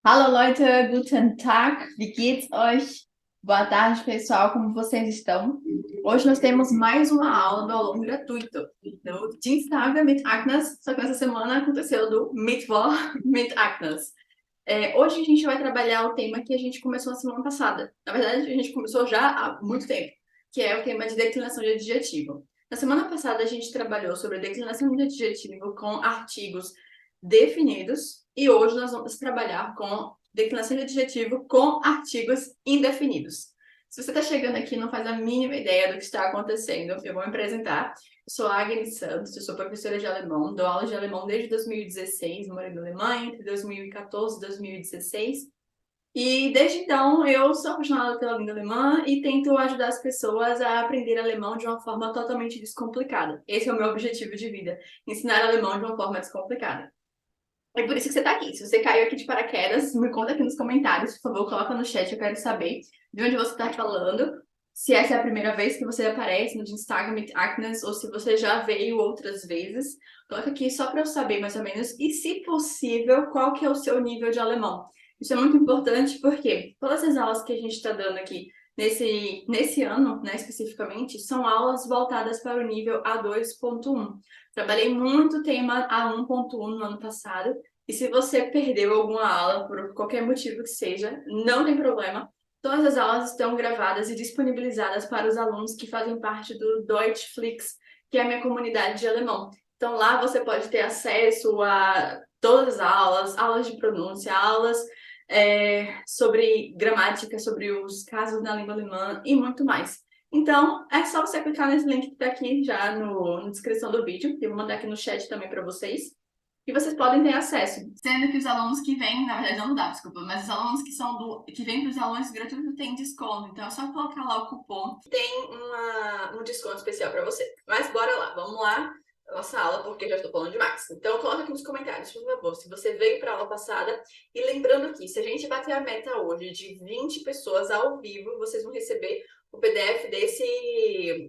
Hallo Leute, guten Tag, wie geht's euch? Boa tarde, pessoal, como vocês estão? Hoje nós temos mais uma aula do aluno gratuito do Dienstag mit Agnes, só que essa semana aconteceu do Mittwoch mit Agnes. Hoje a gente vai trabalhar o tema que a gente começou na semana passada. Na verdade, a gente começou já há muito tempo, que é o tema de declinação de adjetivo. Na semana passada a gente trabalhou sobre declinação de adjetivo com artigos definidos e hoje nós vamos trabalhar com declinação de adjetivo com artigos indefinidos. Se você está chegando aqui e não faz a mínima ideia do que está acontecendo, eu vou me apresentar. Eu sou a Agnes Santos, eu sou professora de alemão, dou aula de alemão desde 2016, morei na Alemanha entre 2014 e 2016. E desde então eu sou apaixonada pela língua alemã e tento ajudar as pessoas a aprender alemão de uma forma totalmente descomplicada. Esse é o meu objetivo de vida, ensinar alemão de uma forma descomplicada. É por isso que você tá aqui. Se você caiu aqui de paraquedas, me conta aqui nos comentários, por favor, coloca no chat, eu quero saber de onde você tá falando, se essa é a primeira vez que você aparece no Instagram with Agnes, ou se você já veio outras vezes. Coloca aqui só para eu saber mais ou menos, e se possível, qual que é o seu nível de alemão. Isso é muito importante porque todas as aulas que a gente está dando aqui nesse ano, né, especificamente, são aulas voltadas para o nível A2.1. Trabalhei muito tema A1.1 no ano passado, e se você perdeu alguma aula por qualquer motivo que seja, não tem problema. Todas as aulas estão gravadas e disponibilizadas para os alunos que fazem parte do Deutschflix, que é a minha comunidade de alemão. Então lá você pode ter acesso a todas as aulas, aulas de pronúncia, aulas sobre gramática, sobre os casos na língua alemã e muito mais. Então, é só você clicar nesse link que está aqui já na descrição do vídeo. Eu vou mandar aqui no chat também para vocês. E vocês podem ter acesso. Sendo que os alunos que vêm, na verdade não dá, desculpa, mas os alunos que vêm para os alunos gratuitos têm desconto. Então é só colocar lá o cupom. Tem um desconto especial para você. Mas bora lá, vamos lá na nossa aula, porque eu já estou falando demais. Então coloca aqui nos comentários, por favor, se você veio para a aula passada. E lembrando que se a gente bater a meta hoje de 20 pessoas ao vivo, vocês vão receber o PDF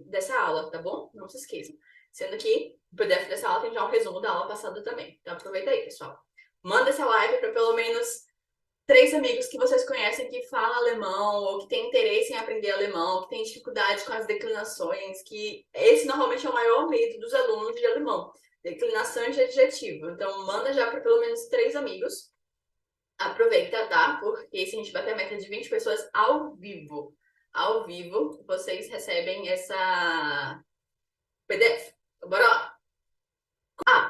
dessa aula, tá bom? Não se esqueçam. Sendo que o PDF dessa aula tem já um resumo da aula passada também. Então aproveita aí, pessoal. Manda essa live para pelo menos 3 amigos que vocês conhecem que falam alemão ou que têm interesse em aprender alemão, que têm dificuldade com as declinações, que esse normalmente é o maior medo dos alunos de alemão, declinação de adjetivo. Então manda já para pelo menos 3 amigos. Aproveita, tá? Porque se a gente bater a meta de 20 pessoas ao vivo, vocês recebem essa PDF. Bora lá.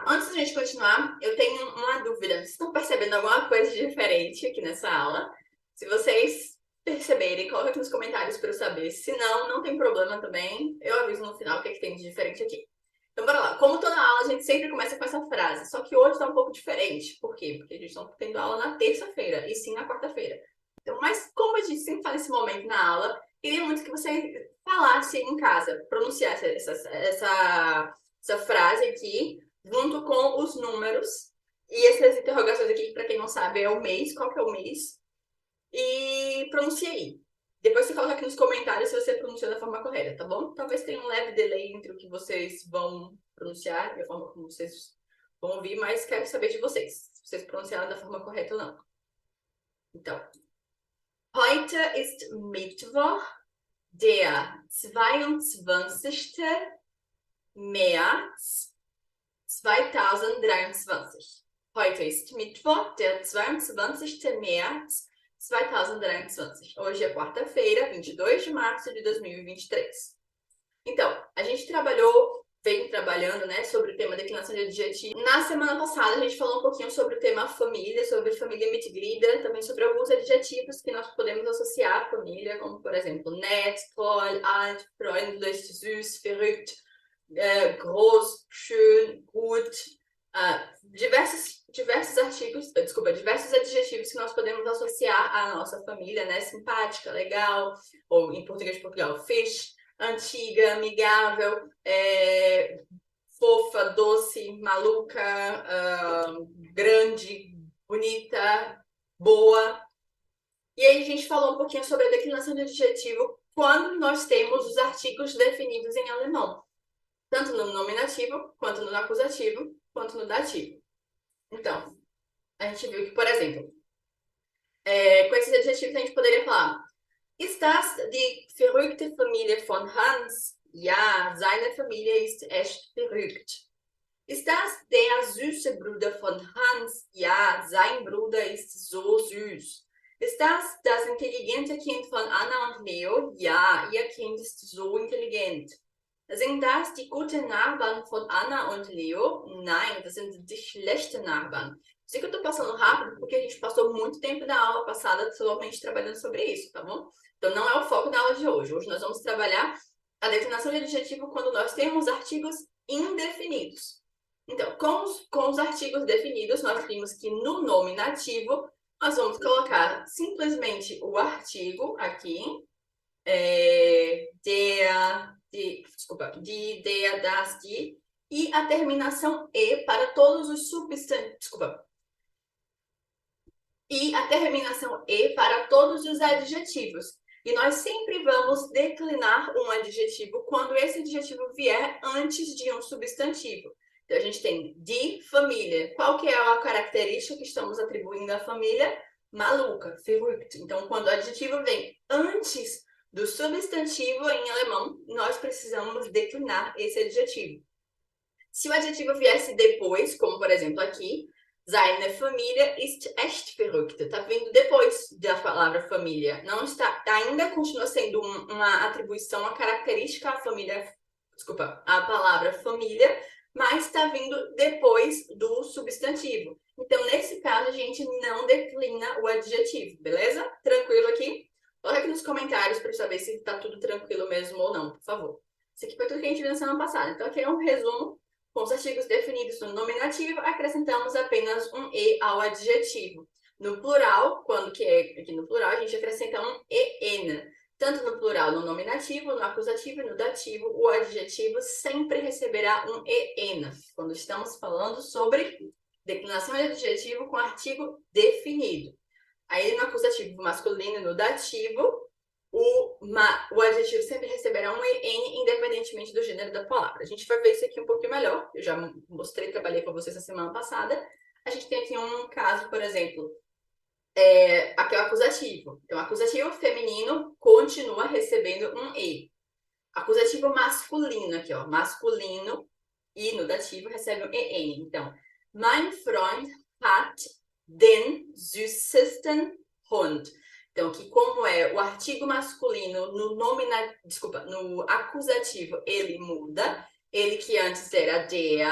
Antes da gente continuar, eu tenho uma dúvida. Vocês estão percebendo alguma coisa diferente aqui nessa aula? Se vocês perceberem, coloca aqui nos comentários para eu saber. Se não, não tem problema também. Eu aviso no final o que, é que tem de diferente aqui. Então, bora lá. Como toda aula, a gente sempre começa com essa frase. Só que hoje está um pouco diferente. Por quê? Porque a gente está tendo aula na terça-feira e sim na quarta-feira. Então, mas como a gente sempre faz esse momento na aula, queria muito que você falasse em casa, pronunciasse essa frase aqui junto com os números. E essas interrogações aqui, para quem não sabe, é o mês, qual que é o mês. E pronuncia aí. Depois você coloca aqui nos comentários se você pronunciou da forma correta, tá bom? Talvez tenha um leve delay entre o que vocês vão pronunciar e a forma como vocês vão ouvir, mas quero saber de vocês, se vocês pronunciaram da forma correta ou não. Então, heute ist Mittwoch, der 22. März 2023. Heute ist Mittwoch, der 22. März 2023. Hoje é quarta-feira, 22 de março de 2023. Então, a gente vem trabalhando, né, sobre o tema declinação de adjetivo. Na semana passada, a gente falou um pouquinho sobre o tema família, sobre família Mitglieder, também sobre alguns adjetivos que nós podemos associar à família, como, por exemplo, nett, toll, alt, freundlich, süß, verrückt, groß, schön, gut, diversos adjetivos que nós podemos associar à nossa família, né? Simpática, legal, ou em português de Portugal, fish, antiga, amigável, fofa, doce, maluca, grande, bonita, boa. E aí a gente falou um pouquinho sobre a declinação de adjetivo quando nós temos os artigos definidos em alemão, tanto no nominativo, quanto no acusativo, quanto no dativo. Então, a gente viu que, por exemplo, Com esses adjetivos a gente poderia falar: Ist das die verrückte Familie von Hans? Ja, seine Familie ist echt verrückt. Ist das der süße Bruder von Hans? Ja, sein Bruder ist so süß. Ist das intelligente Kind von Anna und Leo? Ja, ihr Kind ist so intelligent. Sind das die guten Nachbarn von Anna und Leo? Nein, das sind die schlechten Nachbarn. Sei que eu tô passando rápido porque a gente passou muito tempo na aula passada somente trabalhando sobre isso, tá bom? Então não é o foco da aula de hoje. Hoje nós vamos trabalhar a declinação de adjetivo quando nós temos artigos indefinidos. Então, com os artigos definidos, nós vimos que no nominativo nós vamos colocar simplesmente o artigo aqui, de, der, das, die, e a terminação e para todos os substantivos. E a terminação e para todos os adjetivos. E nós sempre vamos declinar um adjetivo quando esse adjetivo vier antes de um substantivo. Então, a gente tem de família. Qual que é a característica que estamos atribuindo à família? Maluca, verrückt. Então, quando o adjetivo vem antes do substantivo em alemão, nós precisamos declinar esse adjetivo. Se o adjetivo viesse depois, como por exemplo aqui, seine Familie ist echt verrückt. Está vindo depois da palavra família. Não está, ainda continua sendo uma atribuição, uma característica à família, à palavra família, mas está vindo depois do substantivo. Então, nesse caso, a gente não declina o adjetivo, beleza? Tranquilo aqui? Coloca aqui nos comentários para saber se está tudo tranquilo mesmo ou não, por favor. Isso aqui foi tudo que a gente viu na semana passada. Então, aqui é um resumo. Com os artigos definidos no nominativo, acrescentamos apenas um e ao adjetivo. No plural, quando que é aqui no plural, a gente acrescenta um en. Tanto no plural, no nominativo, no acusativo e no dativo, o adjetivo sempre receberá um en. Quando estamos falando sobre declinação de adjetivo com artigo definido. Aí no acusativo masculino e no dativo, o adjetivo sempre receberá um en, independentemente do gênero da palavra. A gente vai ver isso aqui um pouquinho melhor. Eu já mostrei, trabalhei com vocês na semana passada. A gente tem aqui um caso, por exemplo, aqui é o acusativo. Então, acusativo feminino continua recebendo um e. Acusativo masculino aqui, ó, masculino, e no dativo recebe um en. Então, mein Freund hat den süßesten Hund. Então, que como é o artigo masculino no acusativo, ele muda. Ele que antes era der,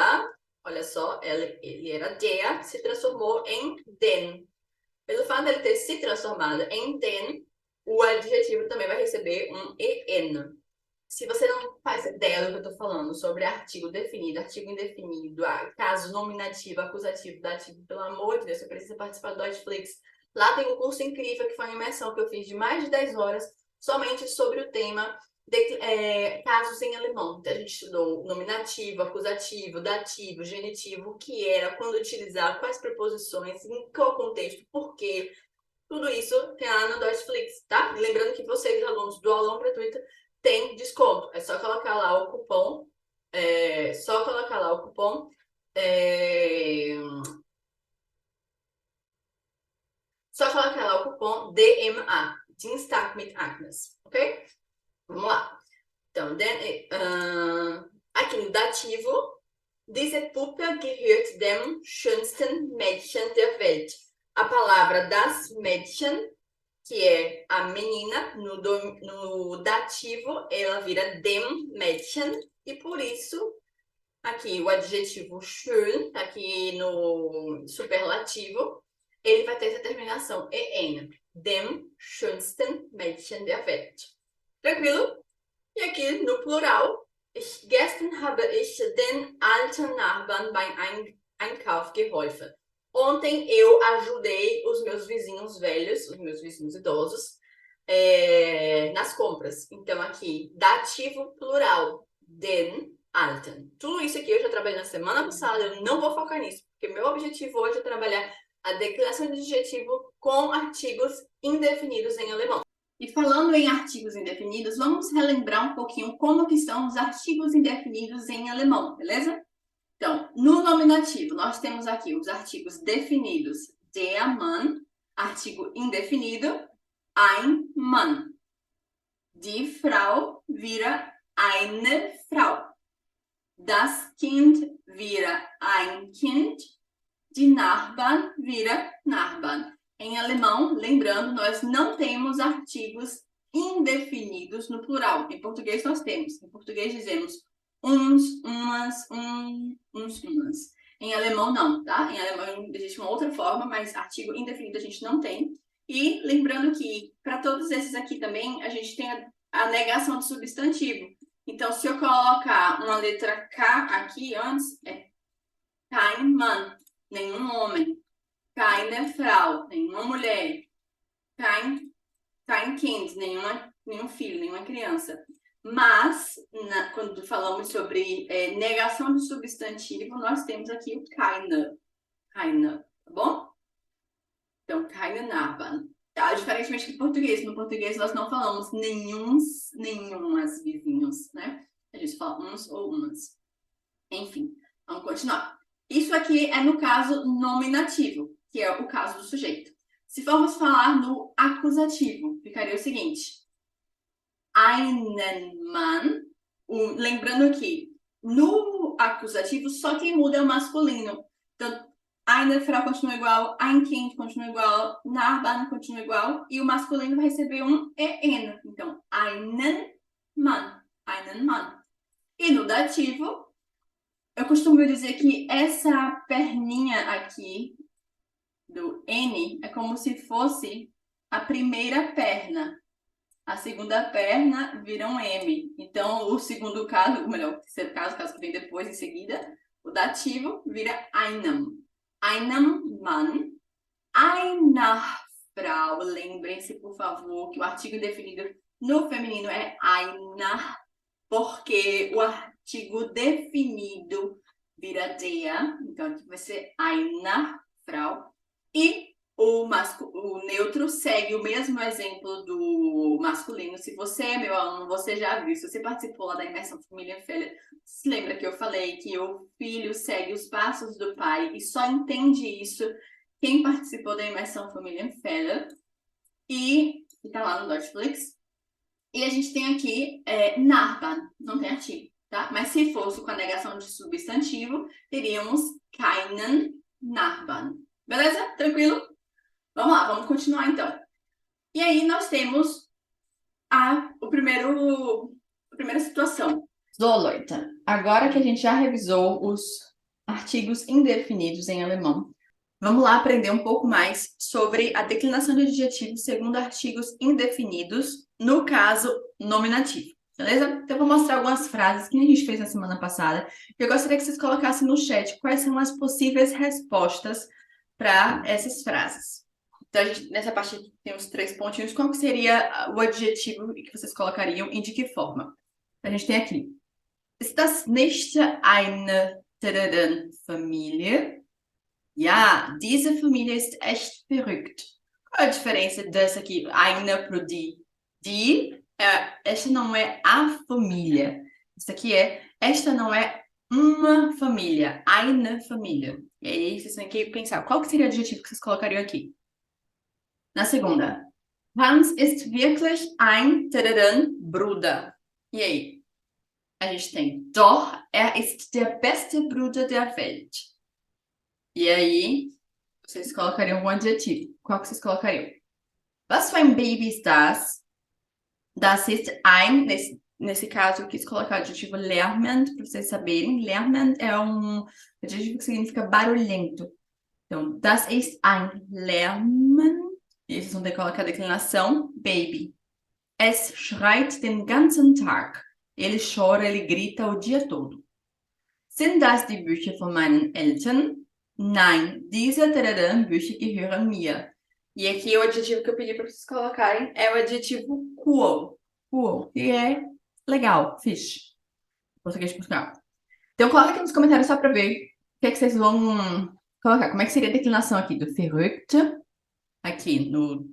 olha só, ele era der, se transformou em den. Pelo fato dele ter se transformado em den, o adjetivo também vai receber um en. Se você não faz ideia do que eu estou falando sobre artigo definido, artigo indefinido, caso nominativo, acusativo, dativo, pelo amor de Deus, você precisa participar do Netflix. Lá tem um curso incrível que foi uma imersão que eu fiz de mais de 10 horas somente sobre o tema de casos em alemão. Então, a gente estudou nominativo, acusativo, dativo, genitivo, o que era, quando utilizar, quais preposições, em qual contexto, por quê. Tudo isso tem lá no Netflix, tá? E lembrando que vocês, alunos do aulão gratuito, tem desconto. É só colocar lá o cupom. Só colocar lá o cupom DMA, Dienstag mit Agnes, ok? Vamos lá. Então, aqui no dativo, diese Puppe gehört dem schönsten Mädchen der Welt. A palavra das Mädchen, que é a menina, no dativo, ela vira dem Mädchen, e por isso, aqui o adjetivo schön, aqui no superlativo, ele vai ter essa terminação en, dem schönsten Mädchen der Welt. Tranquilo? E aqui no plural, gestern habe ich den alten Nachbarn beim Einkauf geholfen. Ontem eu ajudei os meus vizinhos velhos, os meus vizinhos idosos, nas compras. Então, aqui, dativo plural, den alten. Tudo isso aqui eu já trabalhei na semana passada, eu não vou focar nisso, porque meu objetivo hoje é trabalhar a declinação de adjetivo com artigos indefinidos em alemão. E falando em artigos indefinidos, vamos relembrar um pouquinho como que são os artigos indefinidos em alemão, beleza? Então, no nominativo, nós temos aqui os artigos definidos der Mann, Artigo indefinido, ein Mann. Die Frau vira eine Frau. Das Kind vira ein Kind. Die Nachbarn vira Nachbarn. Em alemão, lembrando, nós não temos artigos indefinidos no plural. Em português nós temos. Em português dizemos uns, umas, uns, umas. Em alemão não, tá? Em alemão existe uma outra forma, mas artigo indefinido a gente não tem. E lembrando que para todos esses aqui também, a gente tem a negação de substantivo. Então, se eu colocar uma letra K aqui antes, é kein Mann, nenhum homem. Keine Frau, nenhuma mulher. Kein Kind, nenhum filho, nenhuma criança. Mas, quando falamos sobre negação de substantivo, nós temos aqui o keine. Keine, tá bom? Então, keine Nachbarn. Tá? Diferentemente do português. No português, nós não falamos nenhumas vizinhos, né? A gente fala uns ou umas. Enfim, vamos continuar. Isso aqui é no caso nominativo, que é o caso do sujeito. Se formos falar no acusativo, ficaria o seguinte. Einen Mann. Lembrando que no acusativo só quem muda é o masculino. Então, eine Frau continua igual, ein Kind continua igual, Nachbarn continua igual, e o masculino vai receber um EN. Então, einen Mann. Einen Mann. E no dativo, eu costumo dizer que essa perninha aqui do N é como se fosse a primeira perna. A segunda perna vira um M. Então, o segundo caso, ou melhor, o terceiro caso, o caso que vem depois, em seguida, o dativo vira einem. Einem Mann. Einer Frau. Lembrem-se, por favor, que o artigo indefinido no feminino é einer, porque o artigo definido vira der. Então, aqui vai ser einer Frau. E o neutro segue o mesmo exemplo do masculino. Se você, meu aluno, você já viu, se você participou lá da imersão Familienfälle, se lembra que eu falei que o filho segue os passos do pai e só entende isso quem participou da imersão Familienfälle e tá lá no Netflix. E a gente tem aqui Nachbarn, não tem artigo, tá? Mas se fosse com a negação de substantivo, teríamos keinen Nachbarn. Beleza? Tranquilo? Vamos lá, vamos continuar então. E aí nós temos a primeira situação. So, Leute, agora que a gente já revisou os artigos indefinidos em alemão, vamos lá aprender um pouco mais sobre a declinação de adjetivos segundo artigos indefinidos, no caso nominativo, beleza? Então, eu vou mostrar algumas frases que a gente fez na semana passada. Eu gostaria que vocês colocassem no chat quais são as possíveis respostas para essas frases. Então, nessa parte aqui tem os 3 pontinhos. Qual que seria o adjetivo que vocês colocariam e de que forma? A gente tem aqui. Ist das nicht eine Familie? Ja, diese Familie ist echt verrückt. Qual é a diferença dessa aqui, eine pro die? Die, esta não é a família. Isso aqui esta não é uma família, eine família. E aí vocês têm que pensar, qual que seria o adjetivo que vocês colocariam aqui? Na segunda, Hans ist wirklich ein Bruder. E aí? A gente tem, doch, ist der beste Bruder der Welt. E aí, vocês colocariam um adjetivo. Qual que vocês colocariam? Was für ein Baby ist das? Das ist ein, nesse caso, eu quis colocar o adjetivo lärmend, para vocês saberem. Lärmend é um adjetivo que significa barulhento. Então, das ist ein Lärmend. E vocês vão ter que colocar a declinação, baby. Es schreit den ganzen Tag. Ele chora, ele grita o dia todo. Sind das die Bücher von meinen Eltern? Nein, diese Bücher gehören mir. E aqui o adjetivo que eu pedi para vocês colocarem é o adjetivo cool. Cool, que é legal, fish. Português de Portugal. Então coloca aqui nos comentários só para ver o que é que vocês vão colocar. Como é que seria a declinação aqui do verrückt? Aqui no...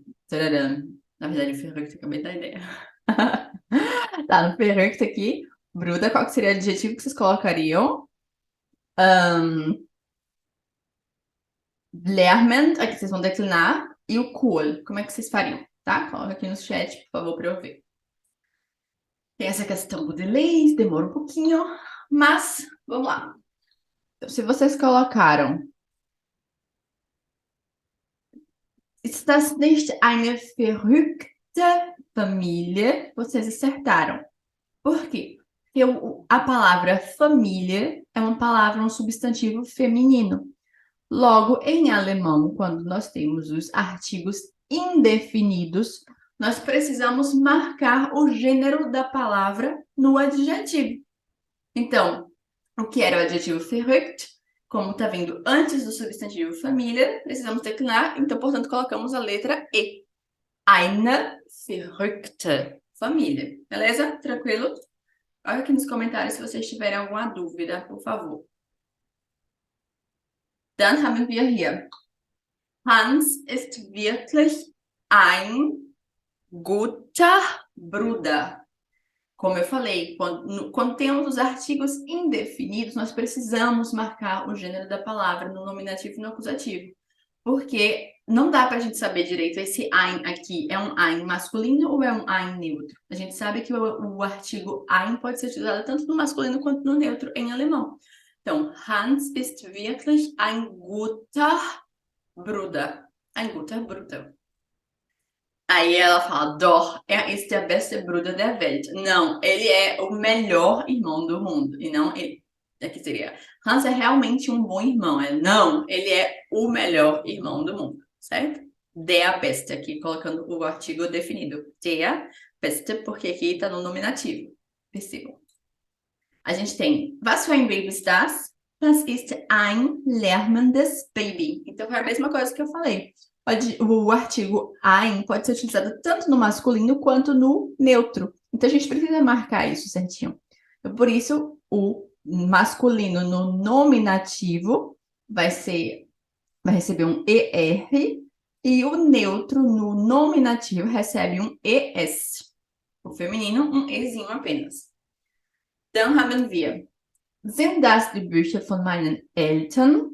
Na verdade, o verrückt, acabei da ideia. Tá, no verrückt aqui. Bruda, qual que seria o adjetivo que vocês colocariam? Lärmend, aqui vocês vão declinar. e o cool. Como é que vocês fariam? Tá? Coloca aqui no chat, por favor, para eu ver. Tem essa questão do delay, demora um pouquinho, mas vamos lá. Então, se vocês colocaram Ist das nicht eine verrückte Familie? Vocês acertaram. Por quê? Porque a palavra família é uma palavra, um substantivo feminino. Logo, em alemão, quando nós temos os artigos indefinidos, nós precisamos marcar o gênero da palavra no adjetivo. Então, o que era o adjetivo verrückt? Como está vindo antes do substantivo família, precisamos declinar, então, portanto, colocamos a letra E. Eine verrückte Família. Beleza? Tranquilo? Olha aqui nos comentários se vocês tiverem alguma dúvida, por favor. Dann haben wir hier. Hans ist wirklich ein guter Bruder. Como eu falei, quando temos os artigos indefinidos, nós precisamos marcar o gênero da palavra no nominativo e no acusativo. Porque não dá para a gente saber direito esse ein aqui é um ein masculino ou é um ein neutro. A gente sabe que o artigo ein pode ser utilizado tanto no masculino quanto no neutro em alemão. Então, Hans ist wirklich ein guter Bruder. Ein guter Bruder. Aí ela fala, doch, er ist der beste Bruder der Welt. Não, ele é o melhor irmão do mundo. E não ele. Aqui seria, Hans é realmente um bom irmão. Não, ele é o melhor irmão do mundo, certo? Der beste, aqui colocando o artigo definido. Der beste, porque aqui está no nominativo. Percebam. A gente tem, was für ein Baby ist das? Das ist ein lärmendes Baby. Então, é a mesma coisa que eu falei. O artigo ein pode ser utilizado tanto no masculino quanto no neutro. Então, a gente precisa marcar isso certinho. Então, por isso, o masculino no nominativo vai receber um ER e o neutro no nominativo recebe um ES. O feminino, um Ezinho apenas. Dann haben wir, sind das die Bücher von meinen Eltern?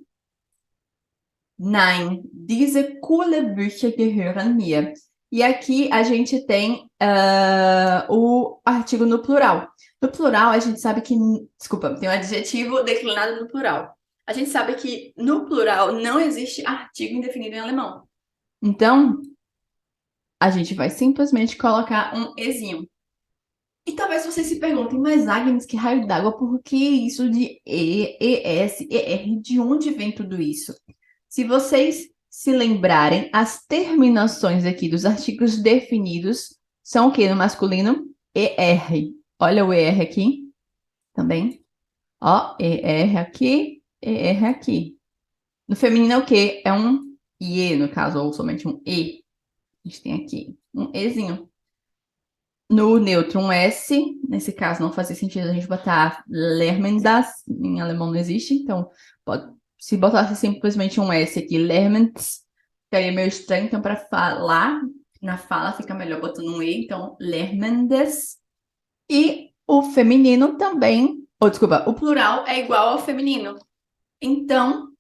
Nein, diese coole Bücher gehören mir. E aqui a gente tem o artigo no plural. No plural, a gente sabe que... Desculpa, tem um adjetivo declinado no plural. A gente sabe que no plural não existe artigo indefinido em alemão. Então, a gente vai simplesmente colocar um ezinho. E talvez vocês se perguntem, mas Agnes, que raio d'água, por que isso de E, ES, ER? De onde vem tudo isso? Se vocês se lembrarem, as terminações aqui dos artigos definidos são o que no masculino? ER. Olha o ER aqui também. Ó, ER aqui, ER aqui. No feminino é o quê? É um IE, no caso, ou somente um E. A gente tem aqui um Ezinho. No neutro, um S. Nesse caso, não fazia sentido a gente botar lernen das. Em alemão não existe, então se botasse simplesmente um S aqui, lermens, ficaria meio estranho. Então, para falar, na fala fica melhor botando um E. Então, lermendes. E o feminino também, ou desculpa, o plural é igual ao feminino. Então,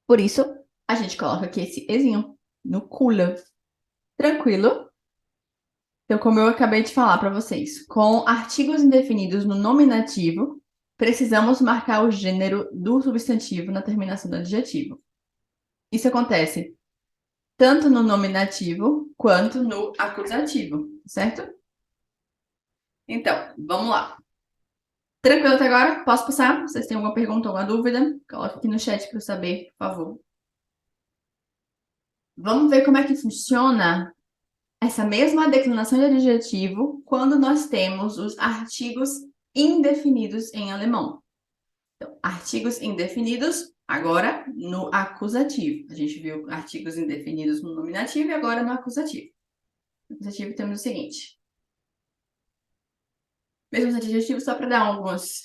por isso, a gente coloca aqui esse Ezinho no cooler. Tranquilo? Então, como eu acabei de falar para vocês, com artigos indefinidos no nominativo, precisamos marcar o gênero do substantivo na terminação do adjetivo. Isso acontece tanto no nominativo quanto no acusativo, certo? Então, vamos lá. Tranquilo até agora? Posso passar? Vocês têm alguma pergunta, alguma dúvida? Coloque aqui no chat para eu saber, por favor. Vamos ver como é que funciona essa mesma declinação de adjetivo quando nós temos os artigos indefinidos em alemão. Então, artigos indefinidos, agora no acusativo. A gente viu artigos indefinidos no nominativo e agora no acusativo. No acusativo temos o seguinte. Mesmos adjetivos, só para dar algumas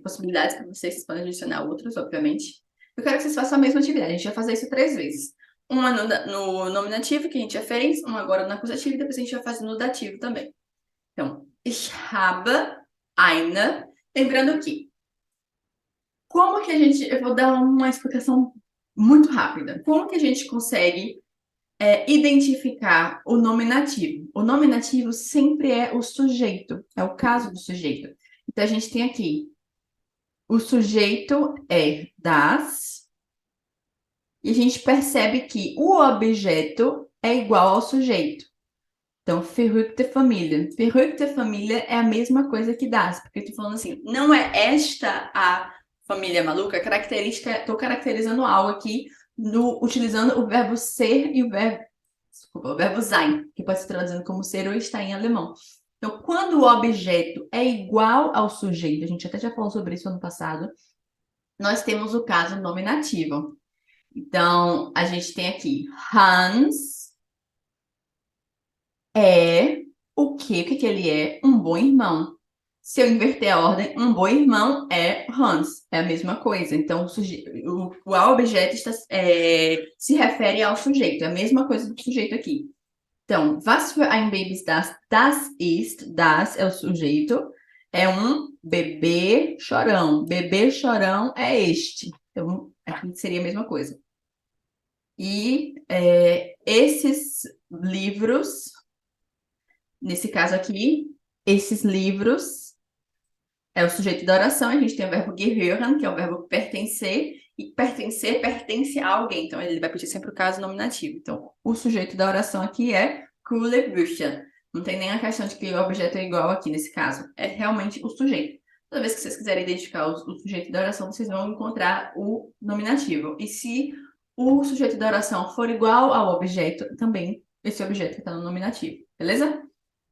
possibilidades para vocês podem adicionar outros, obviamente. Eu quero que vocês façam a mesma atividade. A gente vai fazer isso 3 vezes. Uma no nominativo, que a gente já fez, uma agora no acusativo, e depois a gente vai fazer no dativo também. Então, ich habe eine... Lembrando que, como que a gente... Eu vou dar uma explicação muito rápida. Como que a gente consegue identificar o nominativo. O nominativo sempre é o sujeito, é o caso do sujeito. Então, a gente tem aqui, o sujeito é das, e a gente percebe que o objeto é igual ao sujeito. Então, verrückte Família. Verrückte Família é a mesma coisa que das, porque eu tô falando assim, não é esta a família maluca, característica, tô caracterizando algo aqui utilizando o verbo ser e desculpa, o verbo sein, que pode ser traduzido como ser ou estar em alemão. Então, quando o objeto é igual ao sujeito, a gente até já falou sobre isso ano passado, nós temos o caso nominativo. Então, a gente tem aqui Hans é o quê? O que que ele é? Um bom irmão. Se eu inverter a ordem, um bom irmão é Hans. É a mesma coisa. Então, o objeto se refere ao sujeito. É a mesma coisa do sujeito aqui. Então, was für ein Baby ist das? Das ist, das é o sujeito. É um bebê chorão. Bebê chorão é este. Então, aqui seria a mesma coisa. E esses livros, nesse caso aqui, esses livros é o sujeito da oração. A gente tem o verbo gehören, que é o verbo pertencer, e pertencer pertence a alguém. Então, ele vai pedir sempre o caso nominativo. Então, o sujeito da oração aqui é coole Bücher. Não tem nem a questão de que o objeto é igual aqui nesse caso. É realmente o sujeito. Toda vez que vocês quiserem identificar o sujeito da oração, vocês vão encontrar o nominativo. E se o sujeito da oração for igual ao objeto, também esse objeto está no nominativo. Beleza?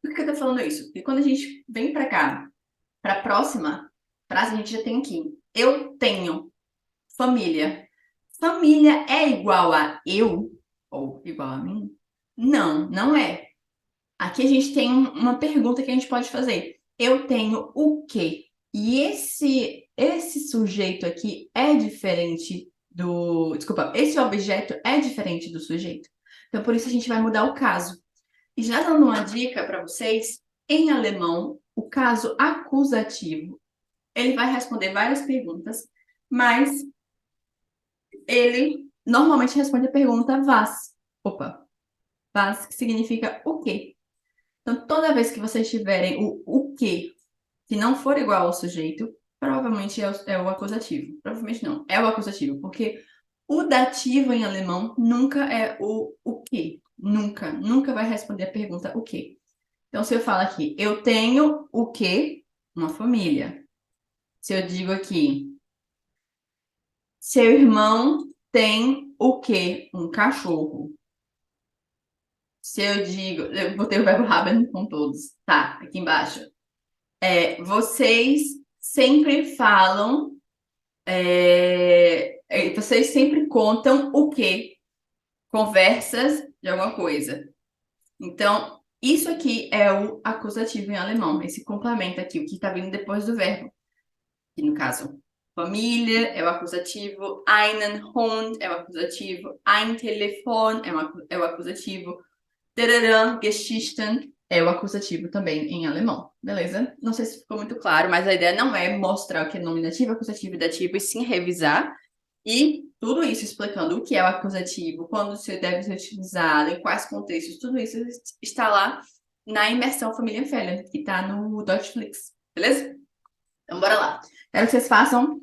Por que eu tô falando isso? Porque quando a gente vem para cá, para a próxima frase, a gente já tem aqui. Eu tenho família. Família é igual a eu? Ou igual a mim? Não, não é. Aqui a gente tem uma pergunta que a gente pode fazer. Eu tenho o quê? E esse sujeito aqui é diferente do... Desculpa, esse objeto é diferente do sujeito. Então, por isso a gente vai mudar o caso. E já dando uma dica para vocês, em alemão, o caso acusativo, ele vai responder várias perguntas, mas ele normalmente responde a pergunta was. Opa, was, que significa o quê? Então, toda vez que vocês tiverem o quê que não for igual ao sujeito, provavelmente é o acusativo. Provavelmente não, é o acusativo, porque o dativo em alemão nunca é o quê. Nunca, nunca vai responder a pergunta o quê. Então, se eu falo aqui, eu tenho o quê? Uma família. Se eu digo aqui, seu irmão tem o quê? Um cachorro. Se eu digo, eu botei o verbo haben com todos, tá? Aqui embaixo. Vocês sempre falam, vocês sempre contam o quê? Conversas de alguma coisa. Então, isso aqui é o acusativo em alemão, esse complemento aqui, o que está vindo depois do verbo. Que no caso, família é o acusativo, einen Hund é o acusativo, ein Telefon é o acusativo, tararã, Geschichten é o acusativo também em alemão, beleza? Não sei se ficou muito claro, mas a ideia não é mostrar o que é nominativo, acusativo e dativo, e sim revisar. E tudo isso explicando o que é o acusativo, quando se deve ser utilizado, em quais contextos, tudo isso está lá na imersão Família Felian, que está no Deutschflix, beleza? Então, bora lá. Quero que vocês façam.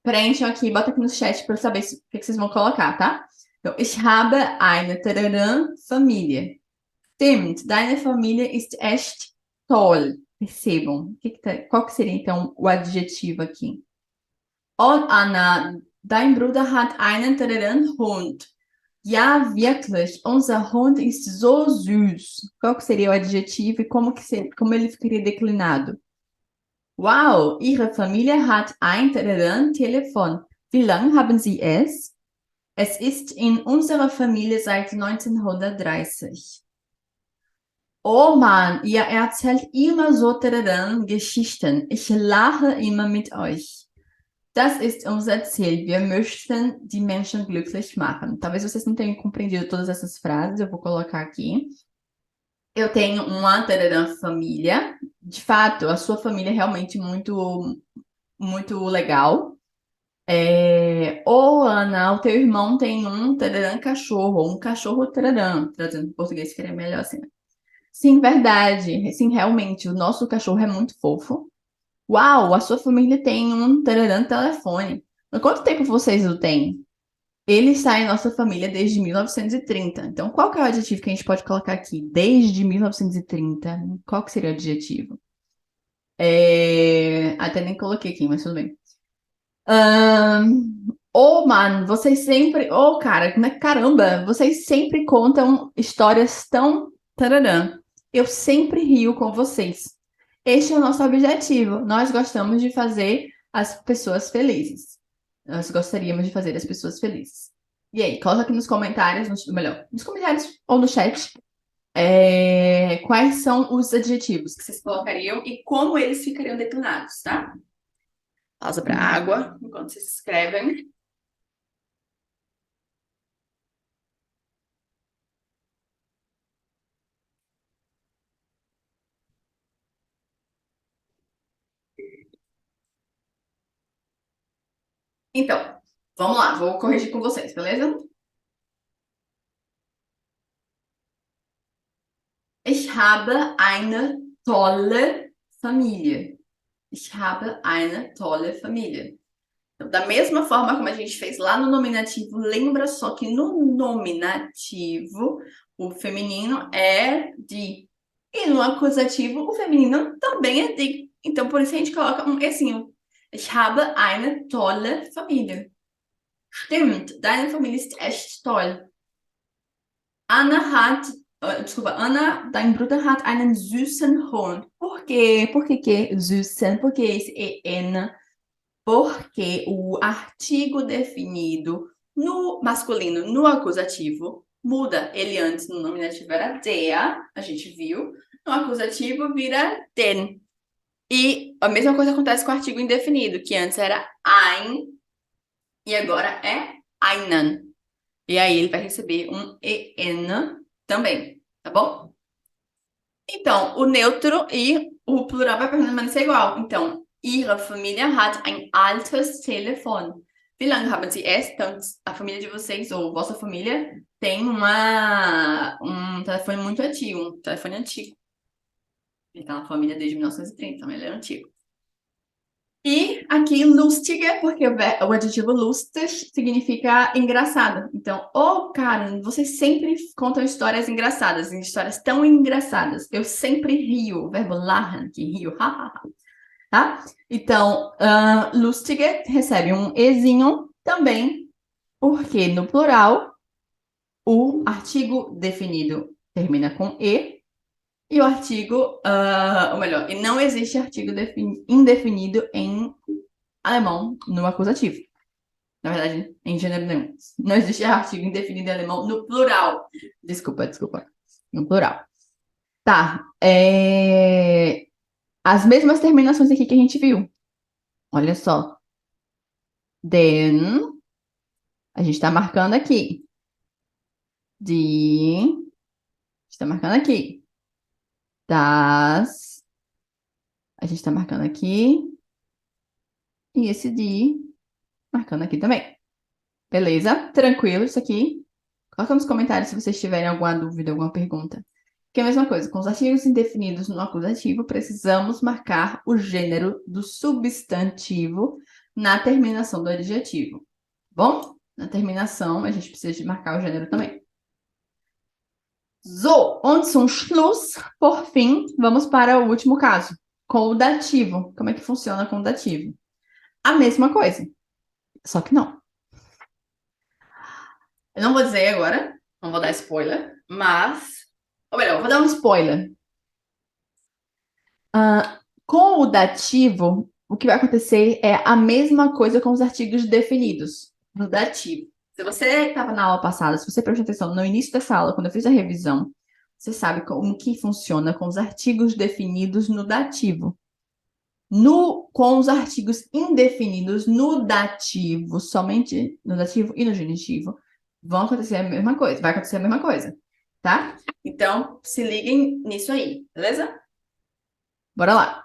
Preencham aqui, bota aqui no chat para eu saber o que vocês vão colocar, tá? Então, ich habe eine tararã Familie. Stimmt, deine Familie ist echt toll. Percebam. Qual que seria, então, o adjetivo aqui? Oh, Anna, dein Bruder hat einen tararã Hund. Ja, wirklich, unser Hund ist so süß. Qual que seria o adjetivo e como ele ficaria declinado? Wow, Ihre Familie hat ein Telefon. Wie lange haben Sie es? Es ist in unserer Familie seit 1930. Oh Mann, ihr erzählt immer so Geschichten. Ich lache immer mit euch. Das ist unser Ziel. Wir möchten die Menschen glücklich machen. Talvez vocês não tenham compreendido todas essas frases, eu vou colocar aqui. Eu tenho uma família. De fato, a sua família é realmente muito, muito legal. Ô, Ana, o teu irmão tem um tararã cachorro, ou um cachorro tararã, trazendo para português que seria melhor assim, né? Sim, verdade. Sim, realmente, o nosso cachorro é muito fofo. Uau, a sua família tem um tararã telefone. Há quanto tempo vocês o têm? Ele está em nossa família desde 1930. Então, qual que é o adjetivo que a gente pode colocar aqui? Desde 1930. Qual que seria o adjetivo? Até nem coloquei aqui, mas tudo bem. Mano, vocês sempre. Cara, caramba, vocês sempre contam histórias tão. Tararã. Eu sempre rio com vocês. Este é o nosso objetivo. Nós gostamos de fazer as pessoas felizes. Nós gostaríamos de fazer as pessoas felizes. E aí, coloca aqui nos comentários, melhor, nos comentários ou no chat, quais são os adjetivos que vocês colocariam e como eles ficariam declinados, tá? Pausa para água enquanto vocês escrevem. Então, vamos lá, vou corrigir com vocês, beleza? Ich habe eine tolle Familie. Ich habe eine tolle Familie. Então, da mesma forma como a gente fez lá no nominativo, lembra só que no nominativo o feminino é die. E no acusativo o feminino também é die. Então, por isso a gente coloca um ezinho. Ich habe eine tolle Familie. Stimmt, deine Familie ist echt toll. Anna, dein Bruder hat einen süßen Hund. Por quê? Por que que süßen? Por que esse en? Porque o artigo definido no masculino, no acusativo, muda. Ele antes no nominativo era der, a gente viu. No acusativo vira den. E a mesma coisa acontece com o artigo indefinido, que antes era ein e agora é einen. E aí ele vai receber um en também, tá bom? Então, o neutro e o plural vai permanecer igual. Então, Ihre Familie hat ein altes Telefon. Wie lange haben Sie es? Então, a família de vocês ou vossa família tem um telefone muito antigo, um telefone antigo. Ele tá na família desde 1930, então ele é antigo. E aqui, lustige, porque o adjetivo lustig significa engraçado. Então, cara, vocês sempre contam histórias engraçadas, histórias tão engraçadas. Eu sempre rio, o verbo lachen, que rio, hahaha. Tá? Então, lustige recebe um ezinho também, porque no plural, o artigo definido termina com e o artigo, ou melhor, e não existe artigo indefinido em alemão no acusativo. Na verdade, em gênero nenhum. Não existe artigo indefinido em alemão no plural. Desculpa. No plural. Tá. As mesmas terminações aqui que a gente viu. Olha só. Den. A gente tá marcando aqui. Die. A gente tá marcando aqui. Das. A gente tá marcando aqui. E esse die. Marcando aqui também. Beleza? Tranquilo isso aqui. Coloca nos comentários se vocês tiverem alguma dúvida, alguma pergunta. Que é a mesma coisa, com os artigos indefinidos no acusativo, precisamos marcar o gênero do substantivo na terminação do adjetivo. Bom? Na terminação, a gente precisa de marcar o gênero também. So, und zum Schluss, por fim, vamos para o último caso, com o dativo. Como é que funciona com o dativo? A mesma coisa, só que não. Eu não vou dizer agora, não vou dar spoiler, mas... Ou melhor, vou dar um spoiler. Com o dativo, o que vai acontecer é a mesma coisa com os artigos definidos no dativo. Se você estava na aula passada, se você prestou atenção no início dessa aula, quando eu fiz a revisão, você sabe como que funciona com os artigos definidos no dativo. Com os artigos indefinidos no dativo, somente no dativo e no genitivo, vai acontecer a mesma coisa, tá? Então, se liguem nisso aí, beleza? Bora lá.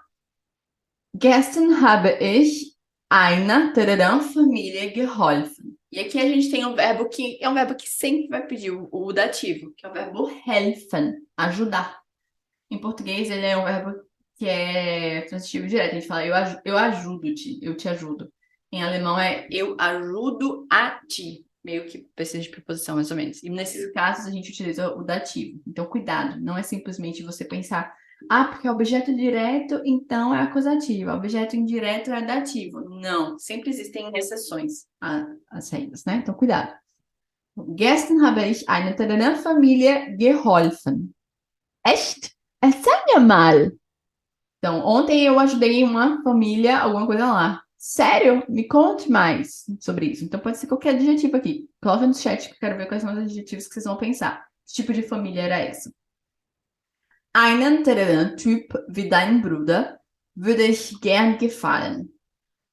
Gestern habe ich einer Familie geholfen. E aqui a gente tem um verbo que é um verbo que sempre vai pedir o dativo, que é o verbo helfen, ajudar. Em português, ele é um verbo que é transitivo direto. A gente fala eu ajudo-te, eu te ajudo. Em alemão é eu ajudo a ti. Meio que precisa de preposição, mais ou menos. E nesses casos, a gente utiliza o dativo. Então, cuidado. Não é simplesmente você pensar, porque é objeto direto, então é acusativo. Objeto indireto é dativo. Não. Sempre existem exceções às regras, né? Então, cuidado. Gestern habe ich einer Familie geholfen. Echt? Erzähl mir mal. Então, ontem eu ajudei uma família, alguma coisa lá. Sério? Me conte mais sobre isso. Então, pode ser qualquer adjetivo aqui. Coloca no chat que eu quero ver quais são os adjetivos que vocês vão pensar. Que tipo de família era essa? Einen Typ wie dein Bruder würde ich gern gefallen.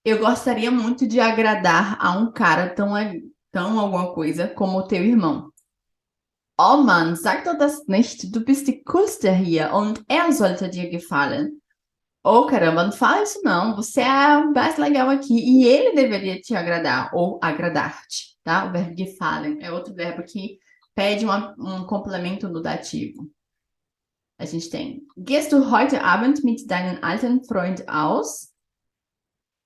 Eu gostaria muito de agradar a um cara tão alguma coisa como o teu irmão. Oh Mann, sag doch das nicht. Du bist die Coolste hier und er sollte dir gefallen. Oh, caramba, não fala isso não. Você é o mais legal aqui e ele deveria te agradar ou agradar-te, tá? O verbo gefallen é outro verbo que pede um complemento no dativo. A gente tem: Gehst du heute Abend mit deinem alten Freund aus?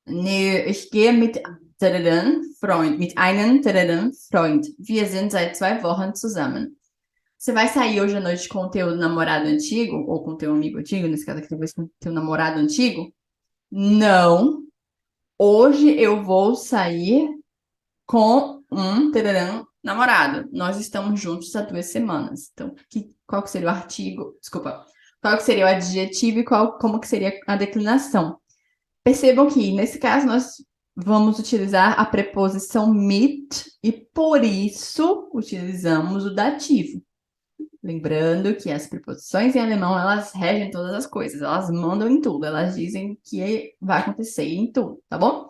Nee, ich gehe mit einem Freund. Wir sind seit 2 Wochen zusammen. Você vai sair hoje à noite com o teu namorado antigo, ou com o teu amigo antigo, nesse caso aqui, talvez com o teu namorado antigo? Não. Hoje eu vou sair com um namorado. Nós estamos juntos há 2 semanas. Então, qual que seria o artigo? Desculpa. Qual que seria o adjetivo e como que seria a declinação? Percebam que, nesse caso, nós vamos utilizar a preposição mit e, por isso, utilizamos o dativo. Lembrando que as preposições em alemão, elas regem todas as coisas, elas mandam em tudo, elas dizem que vai acontecer em tudo, tá bom?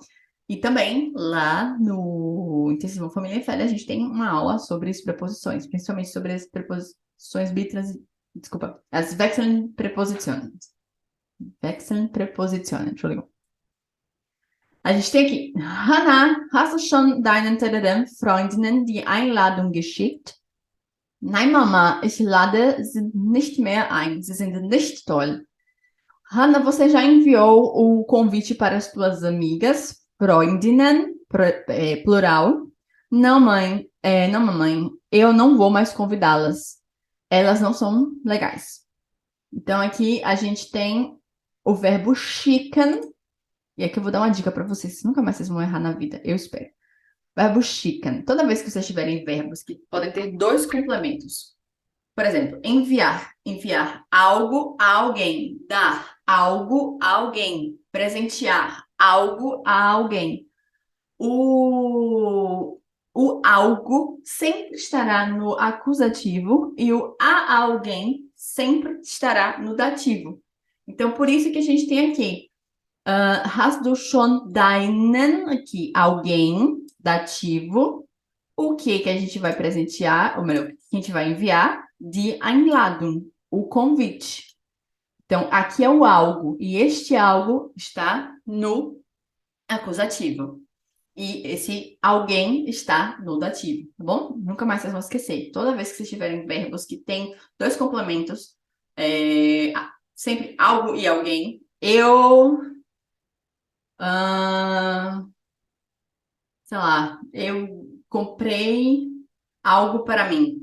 E também, lá no Intensivo Família e Fé, a gente tem uma aula sobre as preposições, principalmente sobre as preposições desculpa, as Wechseln Prepositionen. Wechseln Prepositionen, Entschuldigung. A gente tem aqui, Hannah, hast du schon deinen Freundinnen die Einladung geschickt? Nein, Mama, ich lade sie nicht mehr ein. Sie sind nicht toll. Hannah, você já enviou o convite para as tuas amigas? Freundinnen, plural. Não, mãe. Não, mamãe. Eu não vou mais convidá-las. Elas não são legais. Então, aqui a gente tem o verbo schicken. E aqui eu vou dar uma dica para vocês. Nunca mais vocês vão errar na vida. Eu espero. Verbo schicken. Toda vez que vocês tiverem verbos que podem ter 2 complementos. Por exemplo, enviar. Enviar algo a alguém. Dar algo a alguém. Presentear algo a alguém. O algo sempre estará no acusativo e o a alguém sempre estará no dativo. Então, por isso que a gente tem aqui hast du schon deinen, aqui, alguém, dativo. O que a gente vai presentear, ou melhor, o que a gente vai enviar? Die Einladung, o convite. Então, aqui é o algo, e este algo está no acusativo. E esse alguém está no dativo, tá bom? Nunca mais vocês vão esquecer. Toda vez que vocês tiverem verbos que têm 2 complementos, sempre algo e alguém, sei lá, eu comprei algo para mim.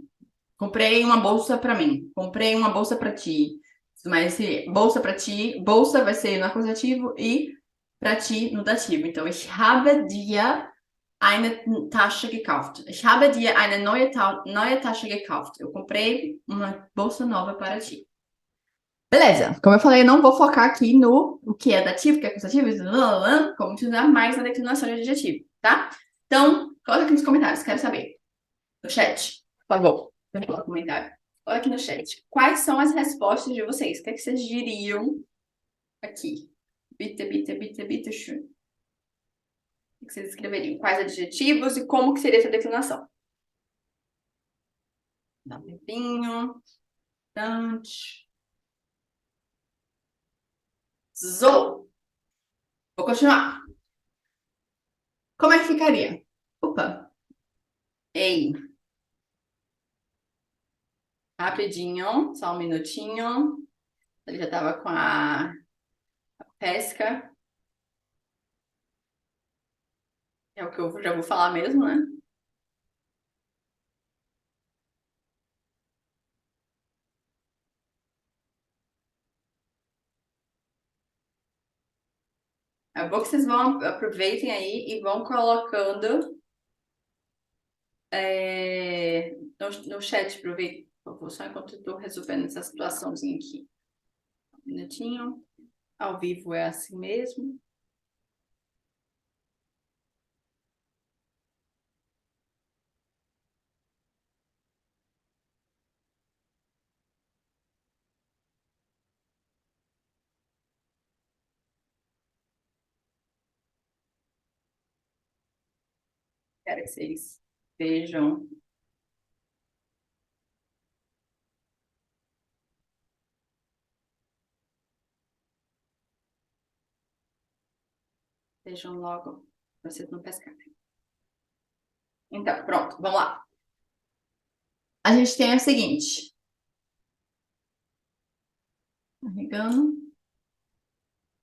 Comprei uma bolsa para mim. Comprei uma bolsa para ti. Mas bolsa para ti, bolsa vai ser no acusativo e para ti no dativo. Então, ich habe dir eine Tasche gekauft. Ich habe dir eine neue Tasche gekauft. Eu comprei uma bolsa nova para ti. Beleza, como eu falei, eu não vou focar aqui no o que é dativo, o que é acusativo, como utilizar mais na declinação de adjetivo, tá? Então, coloca aqui nos comentários, quero saber. No chat, por favor. Coloca comentário. Olha aqui no chat. Quais são as respostas de vocês? O que é que vocês diriam aqui? Bitte, schön. O que vocês escreveriam? Quais adjetivos e como que seria essa declinação? Dá um tempinho. Tanto. So. Vou continuar. Como é que ficaria? Opa. Ei, rapidinho, só um minutinho. Ele já tava com a pesca. É o que eu já vou falar mesmo, né? É bom que vocês vão, aproveitem aí e vão colocando no chat, aproveita, por favor, só enquanto eu tô resolvendo essa situaçãozinha aqui. Um minutinho. Ao vivo é assim mesmo. Quero que vocês vejam. Vejam logo, para vocês não pescarem. Então, pronto, vamos lá. A gente tem o seguinte. Carregando.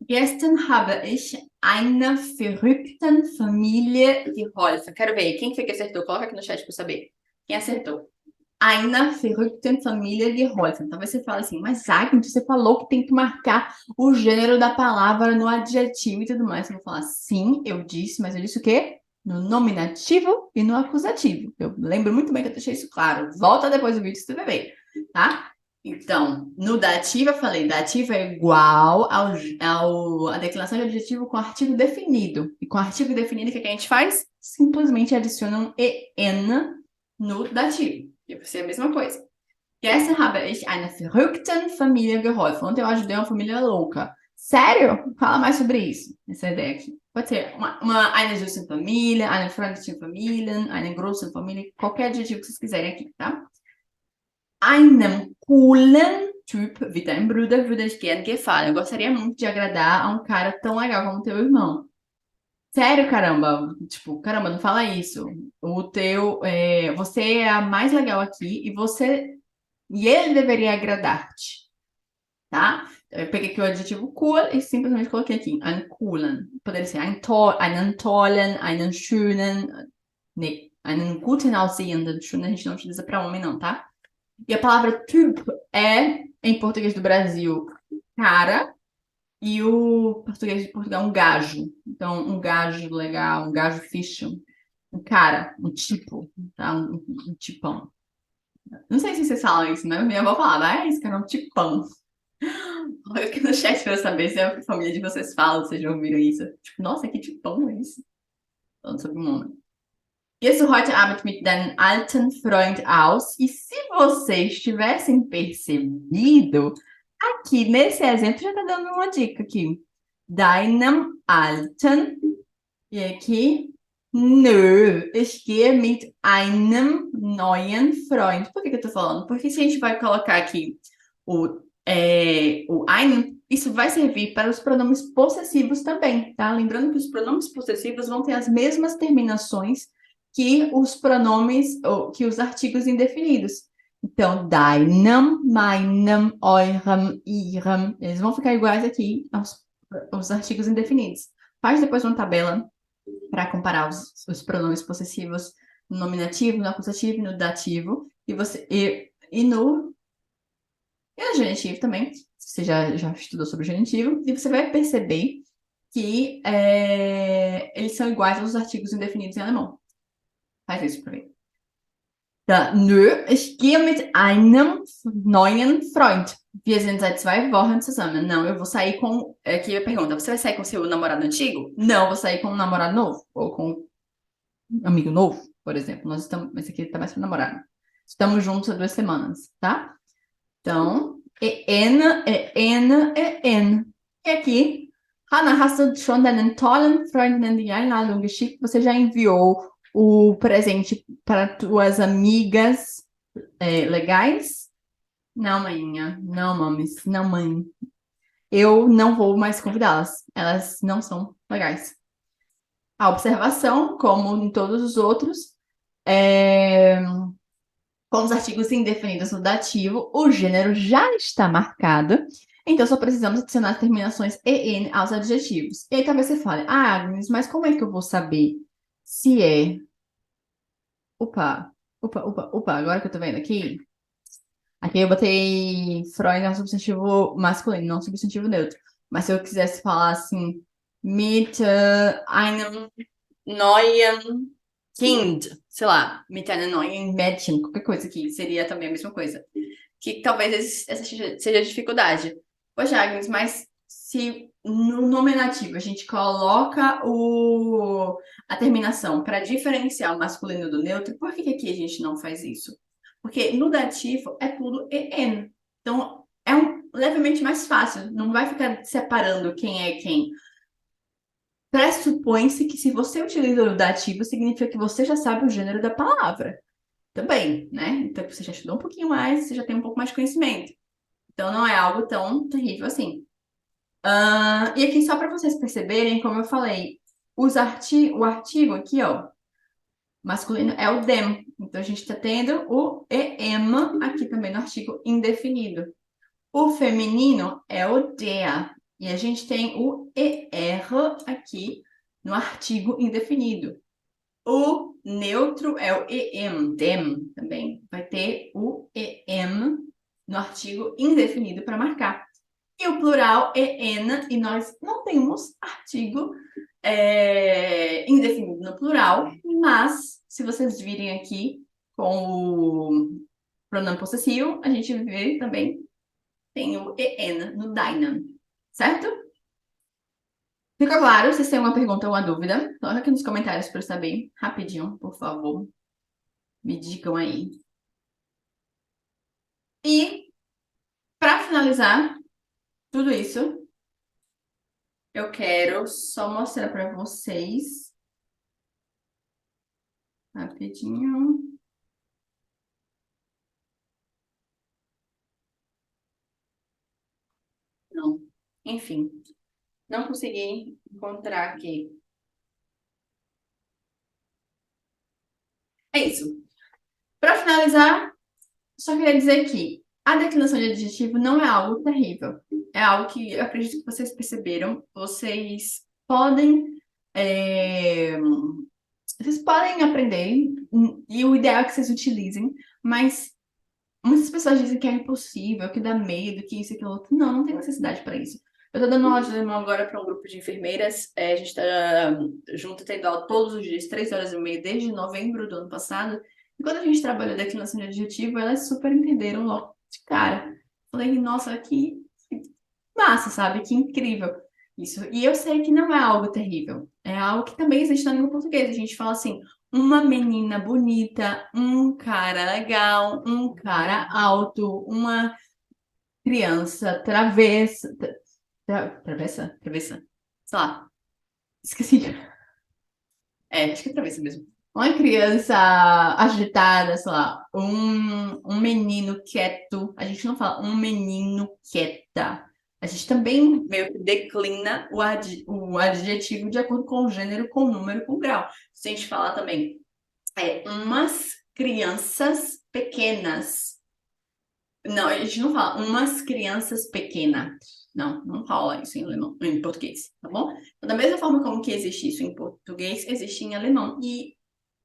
Gestern habe ich einer verrückten Familie geholfen. Quero ver. Quem foi que acertou? Coloca aqui no chat para eu saber. Quem acertou? Einer verrückten Familie geholfen. Talvez você fale assim, mas Agnes, você falou que tem que marcar o gênero da palavra no adjetivo e tudo mais. Eu vou falar, sim, eu disse, mas eu disse o quê? No nominativo e no acusativo. Eu lembro muito bem que eu deixei isso claro. Volta depois do vídeo se você vai ver, tá? Então, no dativo, eu falei, dativo é igual à declinação de adjetivo com artigo definido. E com artigo definido, o que a gente faz? Simplesmente adiciona um en no dativo. E vai ser a mesma coisa. Gestern habe ich einer verrückten Familie geholfen. Ontem eu ajudei uma família louca. Sério? Fala mais sobre isso. Essa ideia aqui. Pode ser eine süße Familie, eine freundliche Familie, eine große Familie, qualquer adjetivo que vocês quiserem aqui, tá? Einem coolen Typ wie dein Bruder würde ich gern gefallen. Eu gostaria muito de agradar a um cara tão legal como teu irmão. Sério, caramba. Tipo, caramba, não fala isso. Você é a mais legal aqui e ele deveria agradar-te, tá? Eu peguei aqui o adjetivo cool e simplesmente coloquei aqui, einen coolen. Poderia ser einen tollen, einen schönen, nee, einen guten aussehenden. Schön a gente não utiliza para homem não, tá? E a palavra typ é, em português do Brasil, cara, e o português de Portugal, um gajo. Então, um gajo legal, um gajo fixe, um cara, um tipo, tá? Um tipão. Não sei se vocês falam isso, mas minha avó falava, esse cara é um tipão. Olha aqui no chat pra eu saber se a família de vocês fala, se vocês já ouviram isso. Tipo, nossa, que tipão é isso? Falando sobre um homem. Gehst du heute Abend mit deinem alten Freund aus? E se vocês tivessem percebido, aqui nesse exemplo já tá dando uma dica aqui. Deinem alten. E aqui, nö, ich gehe mit einem neuen Freund. Por que eu tô falando? Porque se a gente vai colocar aqui o einen, isso vai servir para os pronomes possessivos também, tá? Lembrando que os pronomes possessivos vão ter as mesmas terminações que os pronomes, ou que os artigos indefinidos. Então, deinem, meinem, eurem, ihrem, eles vão ficar iguais aqui aos artigos indefinidos. Faz depois uma tabela para comparar os pronomes possessivos no nominativo, no acusativo e no dativo, e no genitivo também. Você já estudou sobre o genitivo, e você vai perceber que eles são iguais aos artigos indefinidos em alemão. Faz isso para mim. Da, nö, ich gehe mit einem neuen Freund. Wir sind seit 2 Wochen zusammen. Não, eu vou sair com. Aqui a pergunta: você vai sair com seu namorado antigo? Não, eu vou sair com um namorado novo. Ou com um amigo novo, por exemplo. Nós estamos. Esse aqui tá mais para namorado. Estamos juntos há 2 semanas, tá? Então, en. E aqui, Hannah, hast du schon deinen tollen Freundinnen die Einladung geschickt? Você já enviou o presente para tuas amigas legais? Não, mainha. Não, mames. Não, mãe. Eu não vou mais convidá-las. Elas não são legais. A observação, como em todos os outros, Com os artigos indefinidos no dativo, o gênero já está marcado, então só precisamos adicionar as terminações EN aos adjetivos. E aí talvez você fale, ah, Agnes, mas como é que eu vou saber se é... Opa, opa, agora que eu tô vendo aqui, aqui eu botei Freud é um substantivo masculino, não um substantivo neutro. Mas se eu quisesse falar assim, mit einem neuen Kind, sei lá, mit einem neuen Mädchen, qualquer coisa aqui, seria também a mesma coisa. Que talvez essa seja a dificuldade. Poxa, Agnes, mas se no nominativo a gente coloca a terminação para diferenciar o masculino do neutro, por que que aqui a gente não faz isso? Porque no dativo é tudo EN. Então é levemente mais fácil, não vai ficar separando quem é quem. Pressupõe-se que se você utiliza o dativo, significa que você já sabe o gênero da palavra. Também, né? Então você já estudou um pouquinho mais, você já tem um pouco mais de conhecimento. Então não é algo tão terrível assim. E aqui, só para vocês perceberem, como eu falei, o artigo aqui, ó, masculino é o them. Então a gente está tendo o em aqui também no artigo indefinido. O feminino é o der. E a gente tem o er aqui no artigo indefinido. O neutro é o em, dem também. Vai ter o em no artigo indefinido para marcar. E o plural é en, e nós não temos artigo indefinido no plural, mas se vocês virem aqui com o pronome possessivo, a gente vê também tem o en no deinen, certo? Fica claro? Vocês têm uma pergunta ou uma dúvida? Coloca aqui nos comentários para eu saber, rapidinho, por favor. Me digam aí. E, para finalizar tudo isso, eu quero só mostrar para vocês, rapidinho. Não. Enfim, não consegui encontrar aqui. É isso. Para finalizar, só queria dizer que a declinação de adjetivo não é algo terrível. É algo que eu acredito que vocês perceberam. É, Vocês podem aprender, e o ideal é que vocês utilizem, mas muitas pessoas dizem que é impossível, que dá medo, que isso e aquilo outro. Não, não tem necessidade para isso. Eu tô dando aula de alemão agora para um grupo de enfermeiras. A gente tá junto tendo aula todos os dias, 3 horas e meia, desde novembro do ano passado. E quando a gente trabalhou declinação de adjetivo, elas super entenderam logo de cara. Falei, nossa, que massa, sabe? Que incrível isso. E eu sei que não é algo terrível. É algo que também existe na língua portuguesa. A gente fala assim, uma menina bonita, um cara legal, um cara alto, uma criança travessa. Travessa? Travessa? Sei lá. Esqueci. Acho que é travessa mesmo. Uma criança agitada, sei lá. Um menino quieto. A gente não fala um menino quieta. A gente também meio que declina o adjetivo de acordo com o gênero, com o número, com o grau. Se a gente falar também umas crianças pequenas. Não, a gente não fala umas crianças pequenas. Não, não fala isso em alemão, em português, tá bom? Então, da mesma forma como que existe isso em português, existe em alemão. E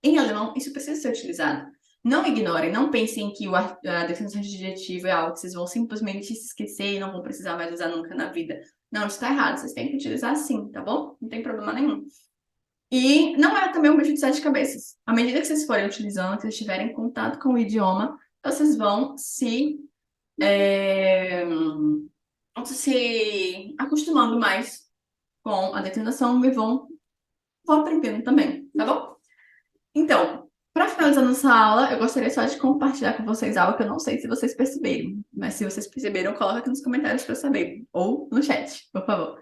em alemão, isso precisa ser utilizado. Não ignorem, não pensem que a definição de adjetivo é algo que vocês vão simplesmente se esquecer e não vão precisar mais usar nunca na vida. Não, isso está errado. Vocês têm que utilizar sim, tá bom? Não tem problema nenhum. E não é também um bicho de sete cabeças. À medida que vocês forem utilizando, que vocês tiverem contato com o idioma, vocês é, vão se acostumando mais com a declinação e vão aprendendo também, tá bom? Então, para finalizar nossa aula, eu gostaria só de compartilhar com vocês algo que eu não sei se vocês perceberam, mas se vocês perceberam, coloca aqui nos comentários para eu saber, ou no chat, por favor.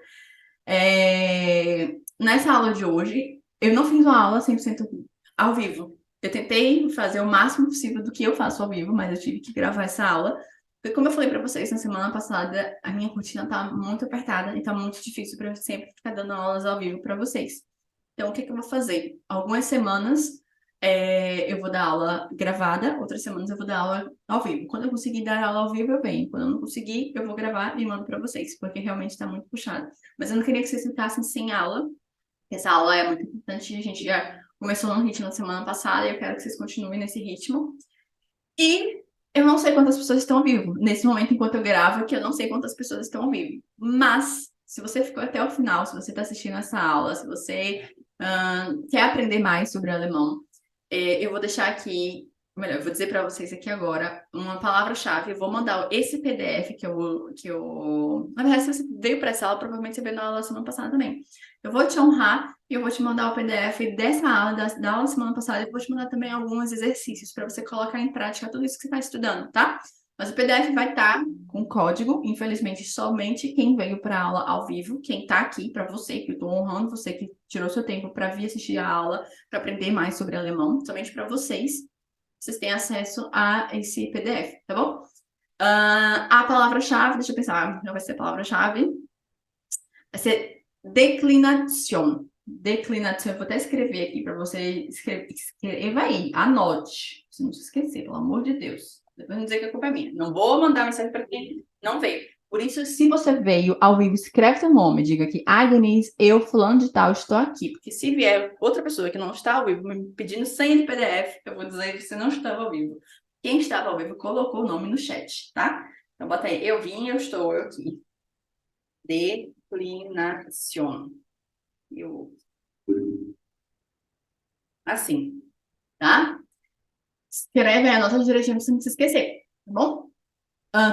Nessa aula de hoje, eu não fiz uma aula 100% ao vivo. Eu tentei fazer o máximo possível do que eu faço ao vivo, mas eu tive que gravar essa aula. Porque, como eu falei para vocês na semana passada, a minha rotina tá muito apertada e tá muito difícil para eu sempre ficar dando aulas ao vivo para vocês. Então, o que que eu vou fazer? Algumas semanas eu vou dar aula gravada, outras semanas eu vou dar aula ao vivo. Quando eu conseguir dar aula ao vivo, eu venho. Quando eu não conseguir, eu vou gravar e mando para vocês, porque realmente está muito puxado. Mas eu não queria que vocês ficassem sem aula. Essa aula é muito importante, a gente já começou num ritmo na semana passada e eu quero que vocês continuem nesse ritmo. E eu não sei quantas pessoas estão ao vivo. Nesse momento, enquanto eu gravo, que eu não sei quantas pessoas estão ao vivo. Mas, se você ficou até o final, se você está assistindo essa aula, se você quer aprender mais sobre alemão, eu vou deixar aqui, melhor, eu vou dizer para vocês aqui agora uma palavra-chave. Eu vou mandar esse PDF Na verdade, se você veio para essa aula, provavelmente você veio na aula semana passada também. Eu vou te honrar e eu vou te mandar o PDF dessa aula, da aula semana passada. Eu vou te mandar também alguns exercícios para você colocar em prática tudo isso que você está estudando, tá? Mas o PDF vai estar com código. Infelizmente, somente quem veio para a aula ao vivo, quem está aqui para você, que eu estou honrando você que tirou seu tempo para vir assistir a aula, para aprender mais sobre alemão, somente para vocês, vocês têm acesso a esse PDF, tá bom? A palavra-chave, deixa eu pensar, não vai ser a palavra-chave, vai ser declinação. Declinação, eu vou até escrever aqui para você escreva aí, anote, se não se esquecer, pelo amor de Deus. Depois não dizer que a culpa é minha. Não vou mandar mensagem para quem não veio. Por isso, se você veio ao vivo, escreve seu nome, diga que, Denise, eu, fulano de tal, estou aqui. Porque se vier outra pessoa que não está ao vivo me pedindo senha de PDF, eu vou dizer que você não estava ao vivo. Quem estava ao vivo colocou o nome no chat, tá? Então, bota aí, eu vim, eu estou, eu aqui. Declinação. Eu... Assim, tá? Escreve aí, anota direitinho pra você não se esquecer, tá bom?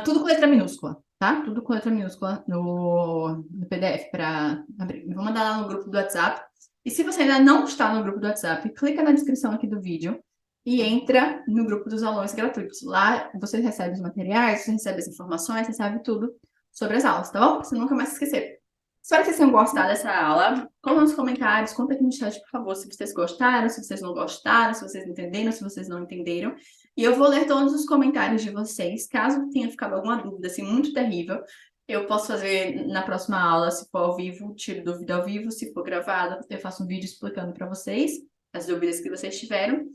Tudo com letra minúscula, tá? Tudo com letra minúscula no PDF para abrir. Vou mandar lá no grupo do WhatsApp. E se você ainda não está no grupo do WhatsApp, clica na descrição aqui do vídeo e entra no grupo dos alunos gratuitos. Lá você recebe os materiais, você recebe as informações, você sabe tudo sobre as aulas, tá bom? Pra você nunca mais se esquecer. Espero que vocês tenham gostado dessa aula. Conta nos comentários, conta aqui no chat, por favor, se vocês gostaram, se vocês não gostaram, se vocês entenderam, se vocês não entenderam. E eu vou ler todos os comentários de vocês. Caso tenha ficado alguma dúvida, assim, muito terrível, eu posso fazer na próxima aula, se for ao vivo, tiro dúvida ao vivo. Se for gravado, eu faço um vídeo explicando para vocês as dúvidas que vocês tiveram.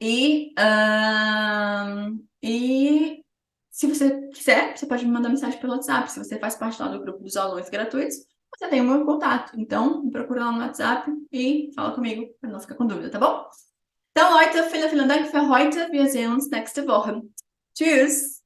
E se você quiser, você pode me mandar mensagem pelo WhatsApp. Se você faz parte lá do grupo dos alunos gratuitos, você tem o meu contato. Então, me procura lá no WhatsApp e fala comigo para não ficar com dúvida, tá bom? Então, Leute, vielen Dank für heute. Wir sehen uns nächste Woche. Tschüss!